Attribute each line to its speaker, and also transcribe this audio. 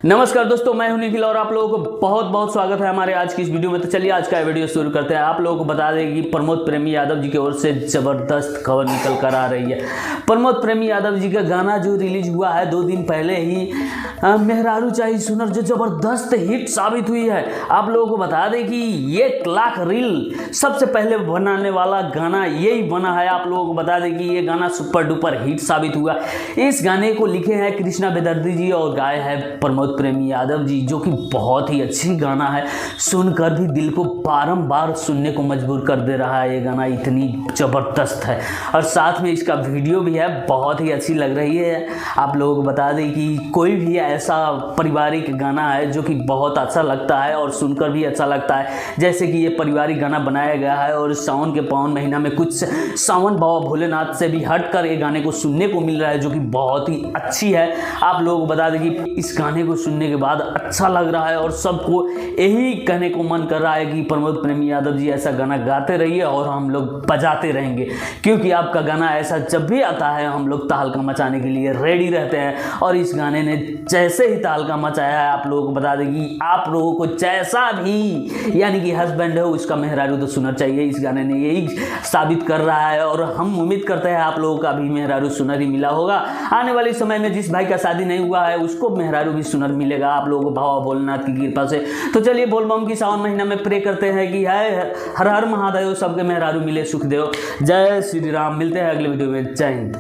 Speaker 1: नमस्कार दोस्तों, मैं हूं निखिल और आप लोगों को बहुत बहुत स्वागत है हमारे आज की इस वीडियो में। तो चलिए आज का वीडियो शुरू करते हैं। आप लोगों को बता दें कि प्रमोद प्रेमी यादव जी की ओर से जबरदस्त खबर निकल कर आ रही है। प्रमोद प्रेमी यादव जी का गाना जो रिलीज हुआ है 2 दिन पहले ही, मेहरारू चाही सुनर, जो जबरदस्त हिट साबित हुई है। आप लोगों को बता दें कि 1 लाख रील सबसे पहले बनाने वाला गाना यही बना है। आप लोगों को बता दें कि ये गाना सुपर डुपर हिट साबित हुआ। इस गाने को लिखे हैं कृष्णा बेदर्दी जी और गाए हैं प्रमोद प्रेमी यादव जी, जो कि बहुत ही अच्छी गाना है। सुनकर भी दिल को बारंबार सुनने को मजबूर कर दे रहा है। ये गाना इतनी ज़बरदस्त है और साथ में इसका वीडियो भी है, बहुत ही अच्छी लग रही है। आप लोगों को बता दें कि कोई भी ऐसा पारिवारिक गाना है जो कि बहुत अच्छा लगता है और सुनकर भी अच्छा लगता है। जैसे कि ये पारिवारिक गाना बनाया गया है और सावन के पावन महीना में कुछ सावन बाबा भोलेनाथ से भी हटकर ये गाने को सुनने को मिल रहा है, जो कि बहुत ही अच्छी है। आप लोगों को बता दें कि इस गाने को सुनने के बाद अच्छा लग रहा है और सबको यही कहने को मन कर रहा है कि प्रमोद प्रेमी यादव जी ऐसा गाना गाते रहिए और हम लोग बजाते रहेंगे, क्योंकि आपका गाना ऐसा जब भी आता है हम लोग तहलका मचाने के लिए रेडी रहते हैं। और इस गाने ने जैसे ही तहलका मचाया है, आप लोगों को बता दें कि आप लोगों को जैसा भी यानी कि हस्बैंड है उसका मेहरारू तो सुनर चाहिए। इस गाने ने यही साबित कर रहा है और हम उम्मीद करते हैं आप लोगों का भी मेहरारू सुनर ही मिला होगा। आने वाले समय में जिस भाई का शादी नहीं हुआ है उसको मेहरारू भी सुनर मिलेगा आप लोगों को बाबा भोलेनाथ की कृपा से। तो चलिए बोलबम की सावन महीना में प्रे करते हैं कि हर हर महादेव सबके मेहरारू मिले सुखदेव। जय श्री राम। मिलते हैं अगले वीडियो में। जय हिंद।